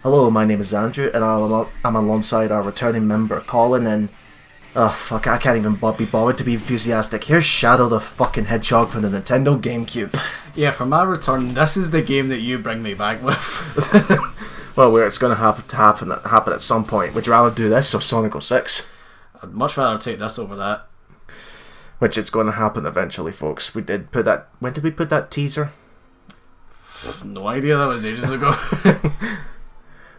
Hello, my name is Andrew, and I'm alongside our returning member, Colin, and... Oh, fuck, I can't even be bothered to be enthusiastic. Here's Shadow the fucking Hedgehog from the Nintendo GameCube. Yeah, for my return, this is the game that you bring me back with. Well, where it's going to happen at some point. Would you rather do this or Sonic 06? I'd much rather take this over that. Which it's going to happen eventually, folks. We did put that... When did we put that teaser? No idea, that was ages ago.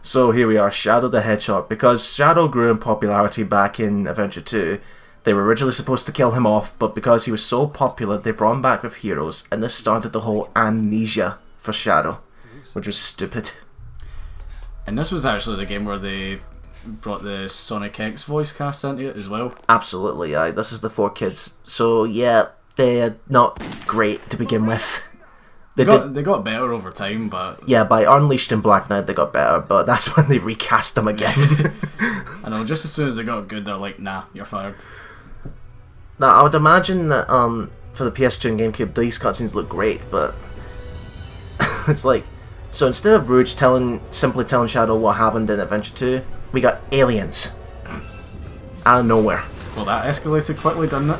So here we are, Shadow the Hedgehog. Because Shadow grew in popularity back in Adventure 2, they were originally supposed to kill him off, but because he was so popular, they brought him back with heroes, and this started the whole amnesia for Shadow, which was stupid. And this was actually the game where they brought the Sonic X voice cast into it as well. Absolutely, aye. This is the 4 kids. So yeah, they're not great to begin with. They got better over time, but... Yeah, by Unleashed and Black Knight they got better, but that's when they recast them again. I know, just as soon as they got good, they're like, nah, you're fired. Now, I would imagine that for the PS2 and GameCube, these cutscenes look great, but... it's like... So instead of Rouge simply telling Shadow what happened in Adventure 2, we got aliens. Out of nowhere. Well, that escalated quickly, didn't it?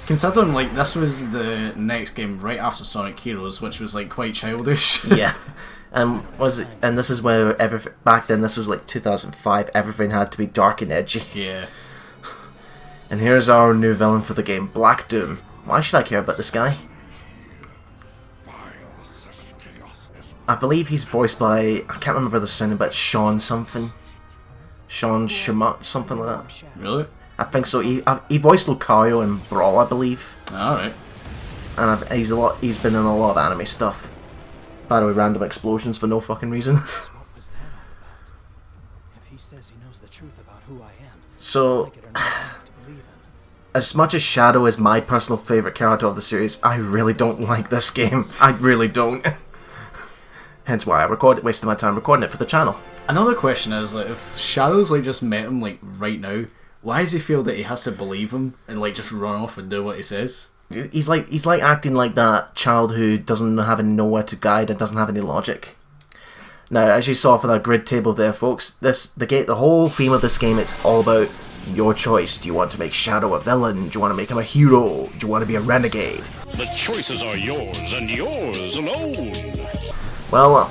Considering, like, this was the next game right after Sonic Heroes, which was, like, quite childish. Yeah. And this is where back then, this was like 2005, everything had to be dark and edgy. Yeah. And here's our new villain for the game, Black Doom. Why should I care about this guy? I believe he's voiced by, I can't remember the sounding, but Sean something. Sean Schmott, something like that. Really? I think so. He voiced Lucario in Brawl, I believe. Alright. And he's been in a lot of anime stuff. By the way, random explosions for no fucking reason. What was that all about? If he says he knows the truth about who I am, So, like it or not, I have to believe him. as much as Shadow is my personal favourite character of the series, I really don't like this game. I really don't. Hence why I wasted my time recording it for the channel. Another question is, like, if Shadow's, like, just met him, like, right now, why does he feel that he has to believe him and, like, just run off and do what he says? He's like acting like that child who doesn't have nowhere to guide and doesn't have any logic. Now, as you saw from that grid table there, folks, the whole theme of this game, it's all about your choice. Do you want to make Shadow a villain? Do you want to make him a hero? Do you want to be a renegade? The choices are yours and yours alone. Well,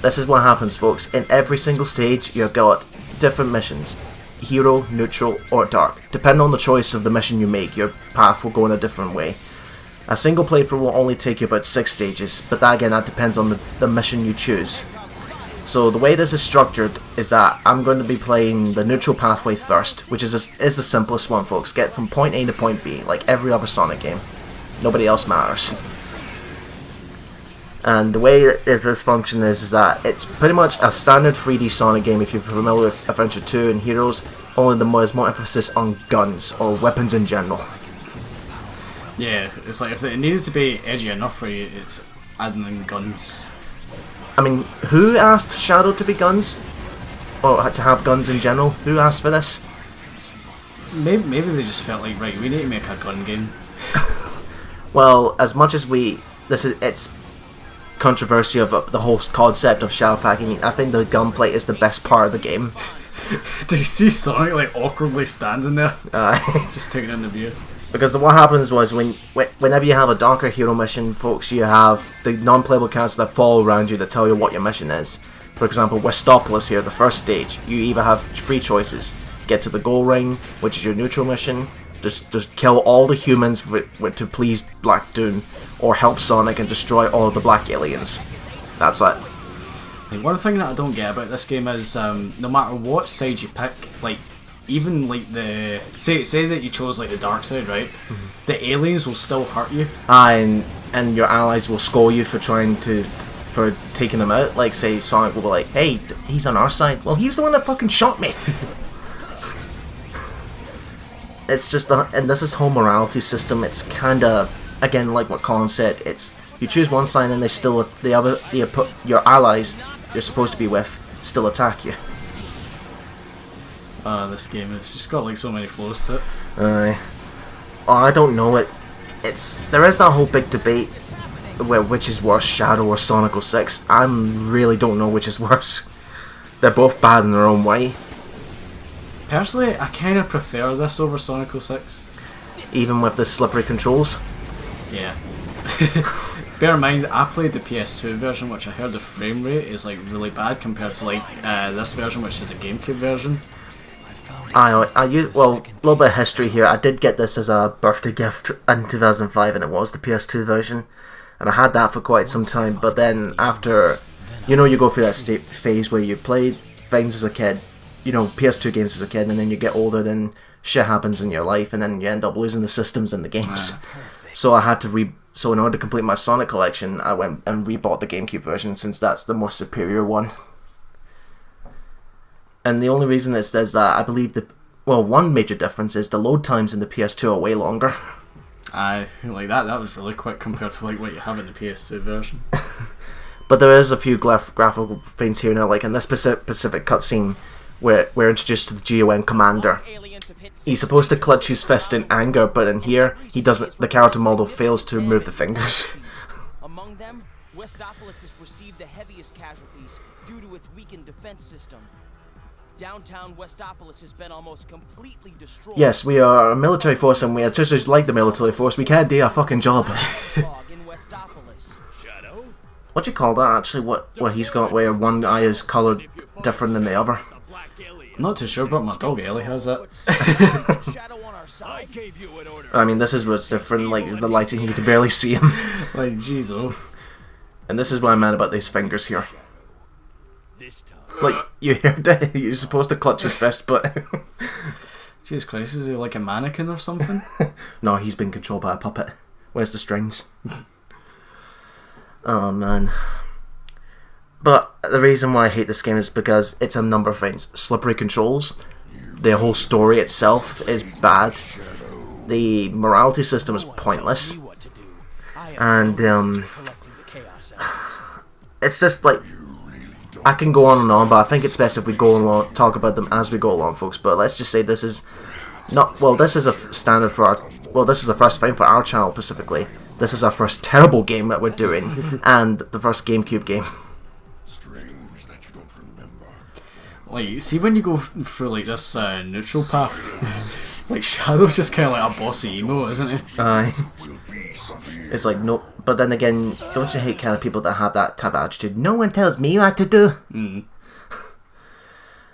this is what happens, folks. In every single stage, you've got different missions. Hero, neutral, or dark. Depending on the choice of the mission you make, your path will go in a different way. A single playthrough will only take you about 6 stages, but that depends on the mission you choose. So the way this is structured is that I'm going to be playing the neutral pathway first, which is the simplest one, folks. Get from point A to point B, like every other Sonic game. Nobody else matters. And the way this function is that it's pretty much a standard 3D Sonic game if you're familiar with Adventure 2 and Heroes, only there's more emphasis on guns, or weapons in general. Yeah, it's like, if it needs to be edgy enough for you, it's adding in guns. I mean, who asked Shadow to be guns? Or to have guns in general? Who asked for this? Maybe they just felt like, right, we need to make a gun game. Well, as much as it's controversy of the whole concept of shadow packing, I think the gunplay is the best part of the game. Did you see Sonic, like, awkwardly standing there? Just taking in the view. Because what happens was, whenever you have a darker hero mission, folks, you have the non-playable characters that follow around you that tell you what your mission is. For example, Westopolis here, the first stage, you either have 3 choices. Get to the goal ring, which is your neutral mission, just kill all the humans to please Black Doom, or help Sonic and destroy all of the black aliens. That's it. Like, one thing that I don't get about this game is, no matter what side you pick, like, even like the say that you chose like the dark side, right? Mm-hmm. The aliens will still hurt you. And your allies will score you for taking them out. Like, say Sonic will be like, "Hey, he's on our side." Well, he was the one that fucking shot me. It's just and this is whole morality system. It's kinda, again, like what Colin said. It's you choose one side and your allies you're supposed to be with still attack you. This game has just got like so many flaws to it. I don't know it. There is that whole big debate which is worse, Shadow or Sonic 06. I really don't know which is worse. They're both bad in their own way. Personally, I kind of prefer this over Sonic 06. Even with the slippery controls. Yeah. Bear in mind, I played the PS2 version, which I heard the frame rate is like really bad compared to like this version, which is a GameCube version. Well, a little bit of history here. I did get this as a birthday gift in 2005, and it was the PS2 version, and I had that for quite some time. But then after, you go through that phase where you played things as a kid, PS2 games as a kid, and then you get older, then shit happens in your life, and then you end up losing the systems and the games. So I had to So in order to complete my Sonic collection, I went and rebought the GameCube version, since that's the more superior one. And the only reason it says that, I believe one major difference is the load times in the PS2 are way longer. I like that was really quick compared to like what you have in the PS2 version. But there is a few graphical things here now, like in this specific cutscene where we're introduced to the GON commander. He's supposed to clutch his fist in anger, but in here, he doesn't. The character model fails to move the fingers. Among them, Westopolis has received the heaviest casualties due to its weakened defense system. Downtown Westopolis has been almost completely destroyed. Yes, we are a military force, and we are just like the military force. We can't do our fucking job. What do you call that, actually? What he's got, where one eye is coloured different than the other? I'm not too sure, but my dog Ellie has it. I mean, this is what's different, like the lighting, you can barely see him. Like, jeez, oh. And this is what I meant about these fingers here. Like, you're supposed to clutch his fist, but... Jesus Christ, is he like a mannequin or something? No, he's been controlled by a puppet. Where's the strings? Oh, man. But the reason why I hate this game is because it's a number of things. Slippery controls. The whole story itself is bad. The morality system is pointless. And, it's just like... I can go on and on, but I think it's best if we go along, talk about them as we go along, folks. But let's just say this is not... Well, this is a standard for our... Well, this is the first thing for our channel, specifically. This is our first terrible game that we're doing. And the first GameCube game. Like, see when you go through like this neutral path, like Shadow's just kind of like a bossy emo, isn't he? Aye. It's like, no, but then again, don't you hate kind of people that have that type of attitude? No one tells me what to do.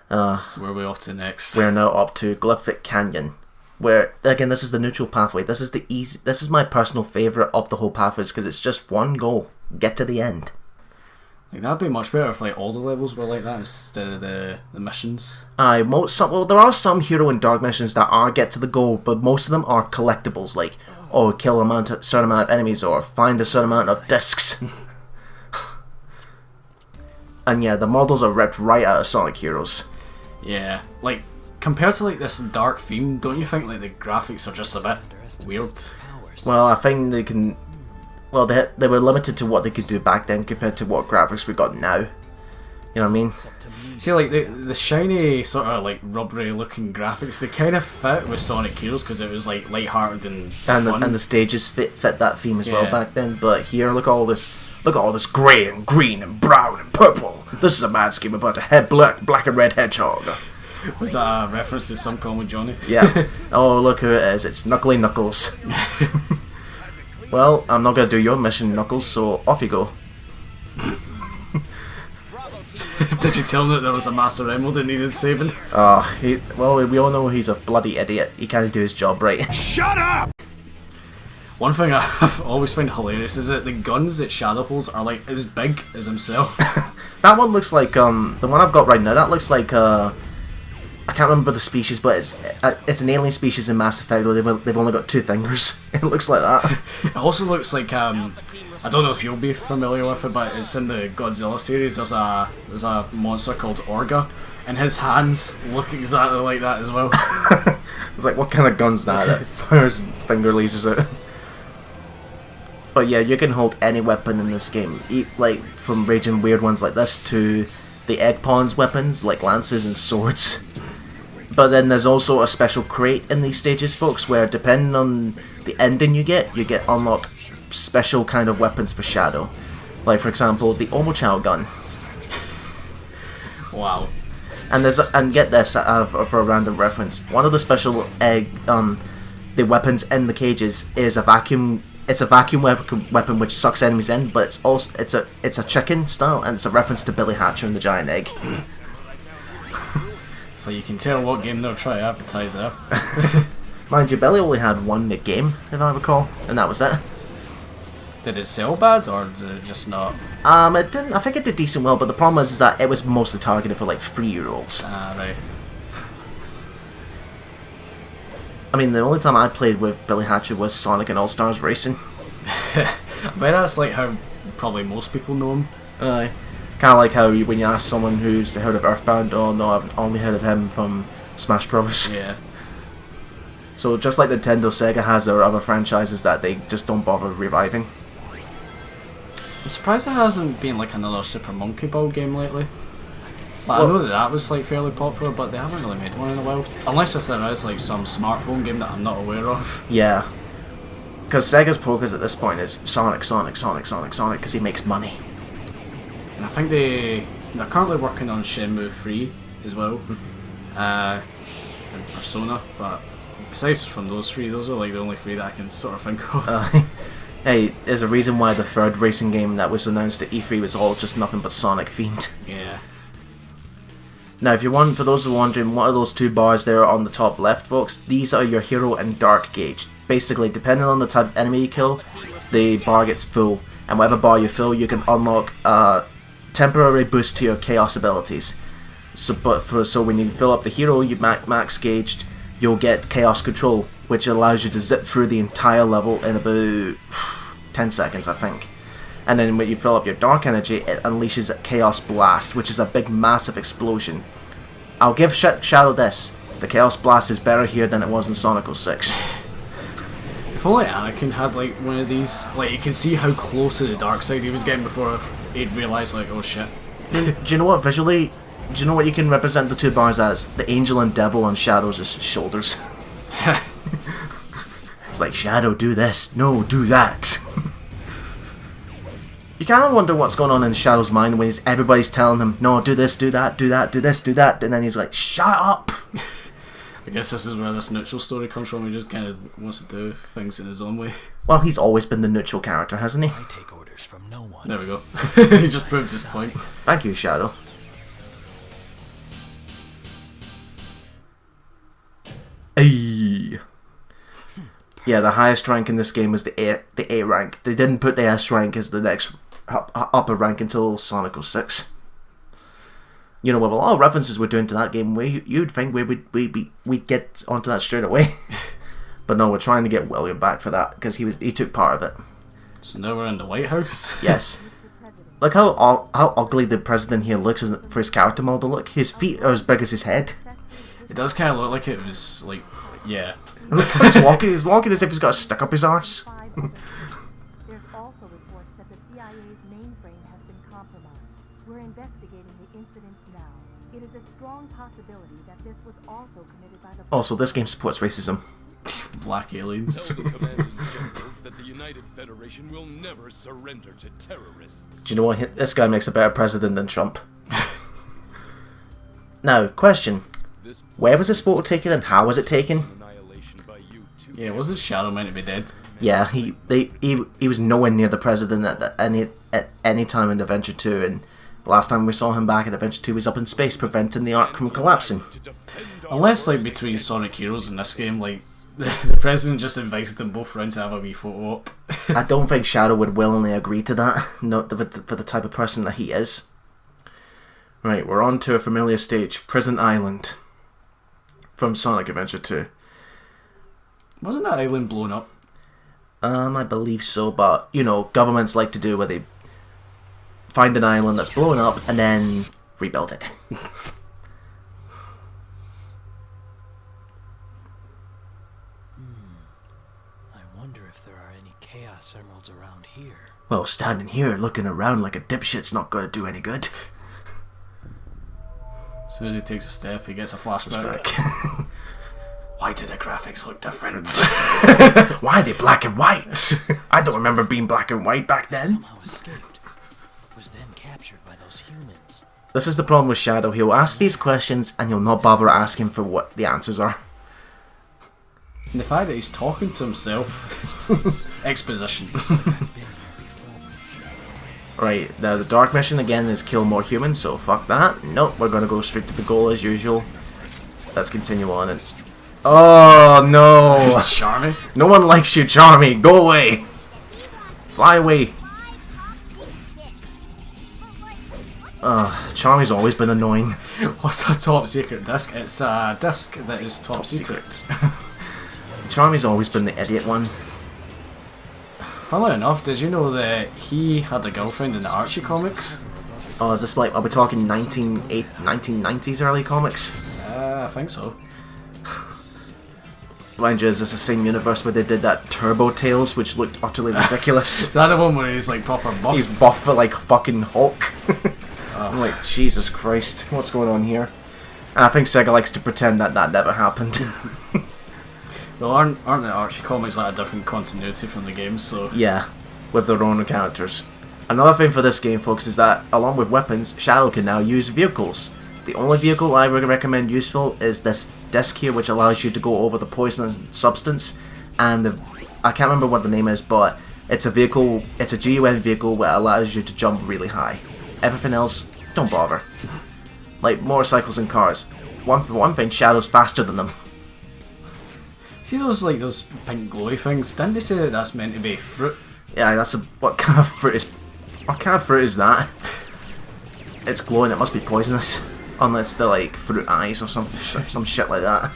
So where are we off to next? We're now up to Glyphic Canyon, where again this is the neutral pathway. This is my personal favourite of the whole pathways because it's just one goal: get to the end. Like that'd be much better if like all the levels were like that instead of the missions. Aye, there are some hero and dark missions that are get to the goal, but most of them are collectibles, like kill a certain amount of enemies or find a certain amount of discs. And yeah, the models are ripped right out of Sonic Heroes. Yeah, like compared to like this dark theme, don't you think like the graphics are just a bit weird? Well, I think they can. Well, they were limited to what they could do back then compared to what graphics we got now. You know what I mean? See, like the shiny sort of like rubbery looking graphics, they kind of fit with Sonic Heroes because it was like lighthearted and fun. And the stages fit that theme as well back then. But here, look at all this grey and green and brown and purple. This is a mad scheme about a black and red hedgehog. Was that a reference to Some Call Me Johnny? Yeah. Oh, look who it is! It's Knuckly Knuckles. Well, I'm not going to do your mission, Knuckles, so off you go. Did you tell him that there was a Master Emerald that needed saving? We all know he's a bloody idiot. He can't do his job right. Shut up! One thing I've always found hilarious is that the guns that Shadow holds are like as big as himself. That one looks like, the one I've got right now, that looks like, I can't remember the species, but it's an alien species in Mass Effect where they've only got 2 fingers. It looks like that. It also looks like I don't know if you'll be familiar with it, but it's in the Godzilla series. There's a monster called Orga, and his hands look exactly like that as well. It's like, what kind of gun's that fires finger lasers out? But yeah, you can hold any weapon in this game, like from raging weird ones like this to the Egg Pawn's weapons like lances and swords. But then there's also a special crate in these stages, folks, where depending on the ending you get unlock special kind of weapons for Shadow. Like, for example, the Omochao gun. Wow. And get this, for a random reference, one of the special the weapons in the cages is a vacuum. It's a vacuum weapon which sucks enemies in, but it's a chicken style, and it's a reference to Billy Hatcher and the Giant Egg. So you can tell what game they're trying to advertise there. Mind you, Billy only had one game, if I recall, and that was it. Did it sell bad, or did it just not? It didn't. I think it did decent well, but the problem is that it was mostly targeted for like 3-year-olds. Ah, right. I mean, the only time I played with Billy Hatcher was Sonic and All Stars Racing. I bet that's like how probably most people know him. Kind of like how when you ask someone who's heard of Earthbound, oh no, I've only heard of him from Smash Bros. Yeah. So just like Nintendo, Sega has their other franchises that they just don't bother reviving. I'm surprised there hasn't been like another Super Monkey Ball game lately. Like, I know that was like fairly popular, but they haven't really made one in a while. Unless if there is like some smartphone game that I'm not aware of. Yeah. Because Sega's focus at this point is Sonic, Sonic, Sonic, Sonic, Sonic, because he makes money. And I think they're currently working on Shenmue 3 as well. And Persona, but besides from those three, those are like the only three that I can sort of think of. Hey, there's a reason why the third racing game that was announced at E3 was all just nothing but Sonic themed. Yeah. Now, for those who are wondering, what are those two bars there on the top left, folks? These are your hero and dark gauge. Basically, depending on the type of enemy you kill, the bar gets full, and whatever bar you fill, you can unlock a temporary boost to your chaos abilities. So when you fill up the hero, you max gauged, you'll get chaos control, which allows you to zip through the entire level in about 10 seconds, I think. And then when you fill up your dark energy, it unleashes a Chaos Blast, which is a big, massive explosion. I'll give Shadow this: the Chaos Blast is better here than it was in Sonic 06. If only Anakin had like one of these, like you can see how close to the dark side he was getting before he'd realised like, oh shit. Do you know what visually? Do you know what you can represent the two bars as? The angel and devil on Shadow's shoulders. It's like, Shadow, do this. No, do that. You kind of wonder what's going on in Shadow's mind when everybody's telling him, no, do this, do that, do that, do this, do that, and then he's like, shut up! I guess this is where this neutral story comes from. He just kind of wants to do things in his own way. Well, he's always been the neutral character, hasn't he? I take orders from no one. There we go. He just proved his point. Thank you, Shadow. Ayy. Yeah, the highest rank in this game was the A rank. They didn't put the S rank as the next upper rank until Sonic 06. You know, with a lot of references we're doing to that game, you'd think we'd get onto that straight away. But no, we're trying to get William back for that, because he took part of it. So now we're in the White House? Yes. Look how ugly the president here looks for his character model look. His feet are as big as his head. It does kind of look like it was, like, yeah. Look how he's walking as if he's got a stick up his arse. There's also reports that the CIA's mainframe has been compromised. We're investigating the incident now. It is a strong possibility that this was also committed by the... Also, this game supports racism. Black aliens. Tell the commanders and generals that the United Federation will never surrender to terrorists. Do you know what? This guy makes a better president than Trump. Now, question. Where was this photo taken and how was it taken? Yeah, wasn't Shadow meant to be dead? Yeah, he was nowhere near the president at any time in Adventure 2, and the last time we saw him back in Adventure 2 he was up in space preventing the Ark from collapsing. Unless, like, between Sonic Heroes in this game, like, the president just invited them both round to have a wee photo op. I don't think Shadow would willingly agree to that, not for the type of person that he is. Right, we're on to a familiar stage, Prison Island, from Sonic Adventure 2. Wasn't that island blown up? I believe so, but, you know, governments like to do where they find an island that's blown up and then rebuild it. I wonder if there are any Chaos Emeralds around here. Well, standing here looking around like a dipshit's not going to do any good. As soon as he takes a step, he gets a flashback. Why do the graphics look different? Why are they black and white? I don't remember being black and white back then. Somehow escaped. Was then captured by those humans. This is the problem with Shadow. He'll ask these questions and he'll not bother asking for what the answers are. And the fact that he's talking to himself. Exposition. Right, now the dark mission again is kill more humans, so fuck that. Nope, we're gonna go straight to the goal as usual. Let's continue on and... Oh no! Charmy? No one likes you, Charmy! Go away! Fly away! Charmy's always been annoying. What's a top secret disc? It's a disc that is top secret. Charmy's always been the idiot one. Funnily enough, did you know that he had a girlfriend in the Archie comics? Oh, is this like, are we talking 1990s early comics? I think so. Mind you, is this the same universe where they did that Turbo Tales, which looked utterly ridiculous? Is that the one where he's like proper buff? He's buff for like fucking Hulk. I'm like, Jesus Christ, what's going on here? And I think Sega likes to pretend that that never happened. Well, aren't the Archie comics like a different continuity from the games, so... Yeah, with their own characters. Another thing for this game, folks, is that along with weapons, Shadow can now use vehicles. The only vehicle I would recommend useful is this disc here, which allows you to go over the poison substance. And I can't remember what the name is, but it's a vehicle, it's a GUN vehicle that allows you to jump really high. Everything else, don't bother. Like motorcycles and cars. For one thing, Shadow's faster than them. See those like those pink glowy things? Didn't they say that that's meant to be fruit? Yeah, that's a... What kind of fruit is that? It's glowing, it must be poisonous. Unless they're like fruit eyes or some shit like that.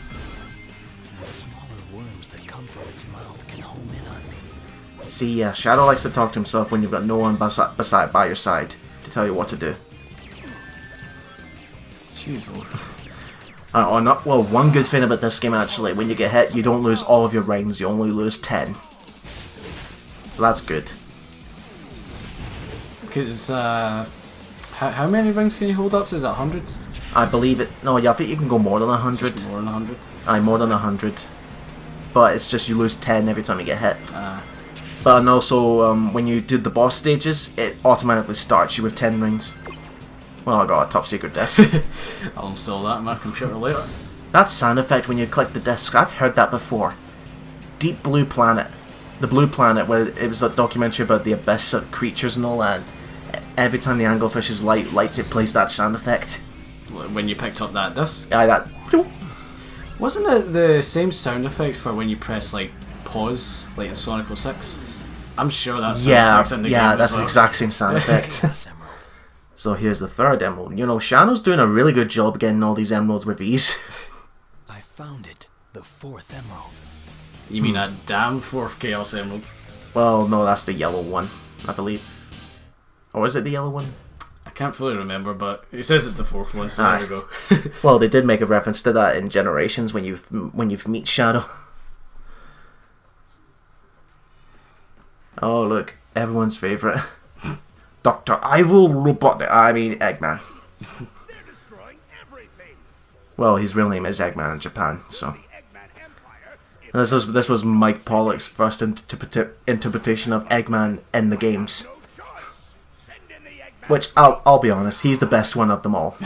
The smaller worms that come from its mouth can home in on me. See, yeah, Shadow likes to talk to himself when you've got no one by your side to tell you what to do. Jeez, Well, one good thing about this game actually, when you get hit, you don't lose all of your rings, you only lose 10. So that's good. Because, how many rings can you hold up? So is it 100? I believe it. No, yeah, I think you can go more than 100. Just more than 100? Aye, more than 100. But it's just you lose 10 every time you get hit. But and also, when you do the boss stages, it automatically starts you with 10 rings. Well, I got a top secret disc. I'll install that on my computer later. That sound effect when you click the disc, I've heard that before. Deep Blue Planet. The Blue Planet, where it was a documentary about the abyss of creatures and all that. Every time the anglefish's light lights, it plays that sound effect. When you picked up that disc? Aye, that... Wasn't it the same sound effect for when you press like pause, like in Sonic 06? I'm sure that's yeah, in the yeah, game that's as the well. exact same sound effect. So here's the third emerald. You know, Shadow's doing a really good job getting all these emeralds with ease. I found it. The fourth emerald. You mean that damn fourth Chaos Emerald? Well, no, that's the yellow one, I believe. Or is it the yellow one? I can't fully remember, but it says it's the fourth one, so there we go. Well, they did make a reference to that in Generations when you meet Shadow. Oh, look, everyone's favourite. Dr. Evil Robotnik. I mean, Eggman. They're destroying everything. Well, his real name is Eggman in Japan, so. And this was Mike Pollock's first interpretation of Eggman in the games. Which, I'll be honest, he's the best one of them all.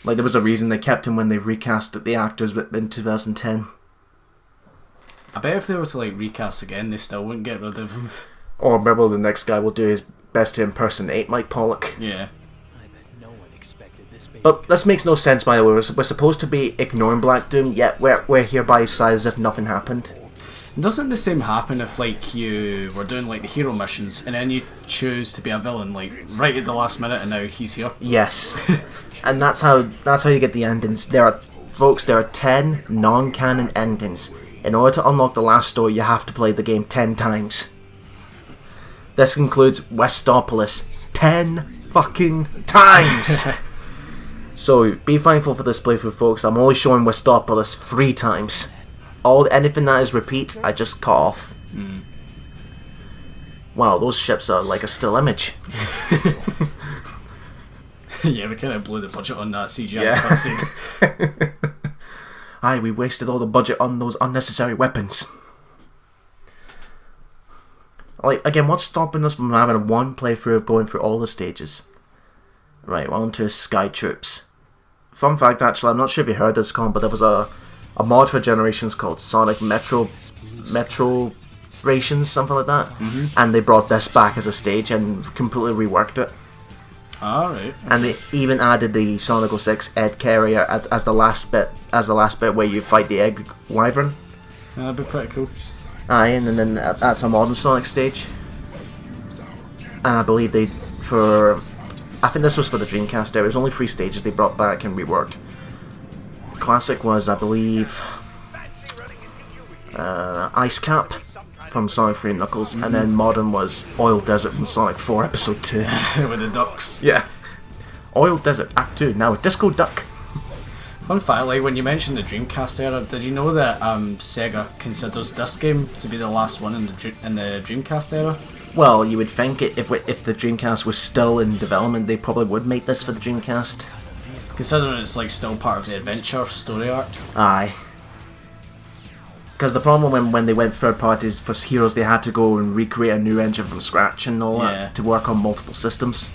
Like, there was a reason they kept him when they recast the actors in 2010. I bet if they were to like recast again, they still wouldn't get rid of him. Or maybe the next guy will do his best to impersonate Mike Pollock. Yeah. I bet no one expected this baby. But this makes no sense, by the way. We're supposed to be ignoring Black Doom, yet we're here by his side as if nothing happened. Doesn't the same happen if like you were doing like the hero missions and then you choose to be a villain like right at the last minute and now he's here? Yes. And that's how you get the endings. There are 10 non-canon endings. In order to unlock the last story, you have to play the game 10 times. This includes Westopolis 10 fucking times. So be thankful for this playthrough, folks. I'm only showing Westopolis 3 times. Anything that is repeat, I just cut off. Wow, those ships are like a still image. Yeah, we kind of blew the budget on that CGI Yeah. cutscene. Aye, we wasted all the budget on those unnecessary weapons. Like, again, what's stopping us from having one playthrough of going through all the stages? Right, well, on to Sky Troops. Fun fact, actually, I'm not sure if you heard this, Con, but there was a mod for Generations called Sonic Metro Rations, something like that. And they brought this back as a stage and completely reworked it. Alright. And they even added the Sonic 06 Ed Carrier as the last bit where you fight the Egg Wyvern. Yeah, that'd be pretty cool. Aye, and then that's a modern Sonic stage. And I believe I think this was for the Dreamcast era. It was only 3 stages they brought back and reworked. Classic was, I believe, Ice Cap from Sonic 3 and Knuckles, and then modern was Oil Desert from Sonic 4 Episode 2. With the ducks. Yeah. Oil Desert Act 2, now a Disco Duck. Fun fact, like when you mentioned the Dreamcast era, did you know that Sega considers this game to be the last one in the Dreamcast era? Well, you would think if the Dreamcast was still in development, they probably would make this for the Dreamcast. Considering it's like still part of the adventure story arc. Aye. Because the problem when they went third parties for Heroes, they had to go and recreate a new engine from scratch and all that to work on multiple systems.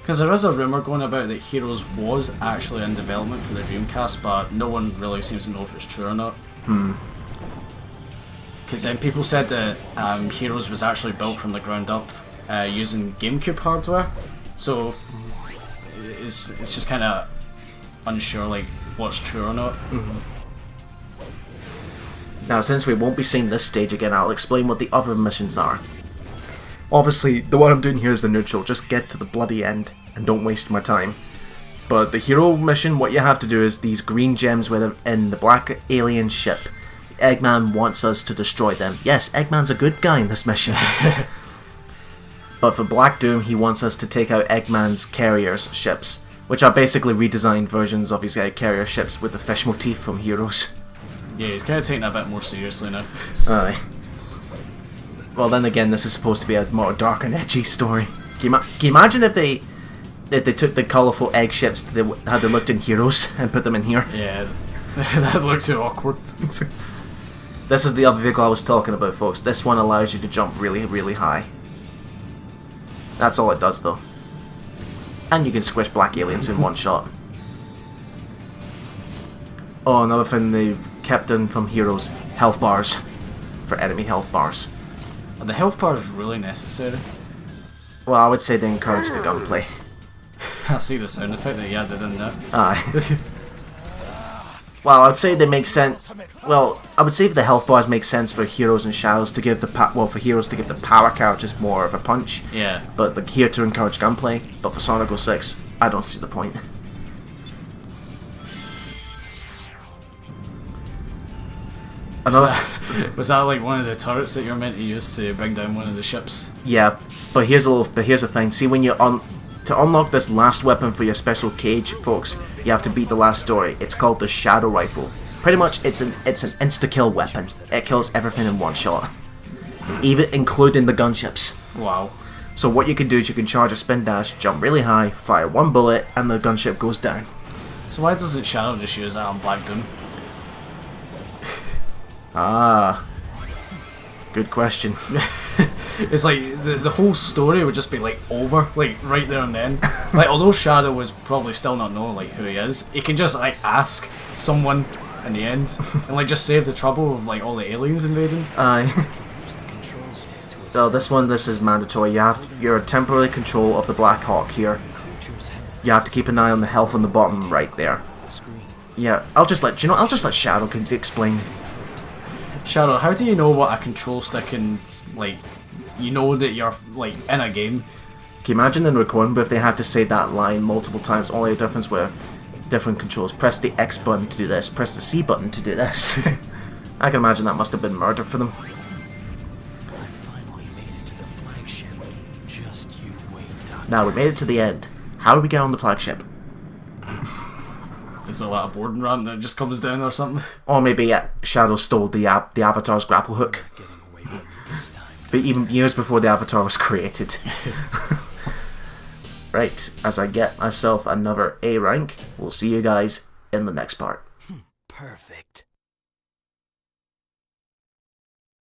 Because there is a rumour going about that Heroes was actually in development for the Dreamcast, but no one really seems to know if it's true or not. Because then people said that Heroes was actually built from the ground up using GameCube hardware, so it's just kind of unsure like what's true or not. Now, since we won't be seeing this stage again, I'll explain what the other missions are. Obviously, the one I'm doing here is the neutral, just get to the bloody end and don't waste my time. But the hero mission, what you have to do is these green gems in the black alien ship. Eggman wants us to destroy them. Yes, Eggman's a good guy in this mission. But for Black Doom, he wants us to take out Eggman's carriers ships, which are basically redesigned versions of his carrier ships with the fish motif from Heroes. Yeah, he's kind of taking it a bit more seriously now. Aye. Well, then again, this is supposed to be a more dark and edgy story. Can you imagine if they took the colourful egg ships how they looked in Heroes and put them in here? Yeah, that looked too awkward. This is the other vehicle I was talking about, folks. This one allows you to jump really, really high. That's all it does, though. And you can squish black aliens in one shot. Oh, another thing they kept in from Heroes, health bars. For enemy health bars. Are the health bars really necessary? Well, I would say they encourage the gunplay. I see the sound effect that you added in there. Aye. Well, I would say they make sense. Well, I would say if the health bars make sense for Heroes and Shadows to give for Heroes to give the power characters more of a punch. Yeah. But here to encourage gunplay. But for Sonic 06, I don't see the point. Was that like one of the turrets that you're meant to use to bring down one of the ships? Yeah, but here's the thing. See, when to unlock this last weapon for your special cage, folks, you have to beat the last story. It's called the Shadow Rifle. Pretty much, it's an insta-kill weapon. It kills everything in one shot, even including the gunships. Wow. So what you can do is you can charge a spin dash, jump really high, fire one bullet, and the gunship goes down. So why doesn't Shadow just use that on Black Doom? Ah, good question. It's like the whole story would just be like over, like right there and then. Like although Shadow would probably still not know like who he is, he can just like ask someone in the end and like just save the trouble of like all the aliens invading. Aye. So this is mandatory. You're temporary control of the Black Hawk here. You have to keep an eye on the health on the bottom right there. Yeah, I'll just let Shadow explain. Shadow, how do you know what a control stick and like you know that you're like in a game? Can you imagine in recording but if they had to say that line multiple times, only a difference where different controls. Press the X button to do this, press the C button to do this. I can imagine that must have been murder for them. I finally made it to the flagship. Just you wait, Doctor. Now we made it to the end. How do we get on the flagship? Is there like a boarding ramp that just comes down or something? Or maybe Shadow stole the Avatar's grapple hook. Getting away from me this time. But even years before the Avatar was created. Right, as I get myself another A rank, we'll see you guys in the next part. perfect.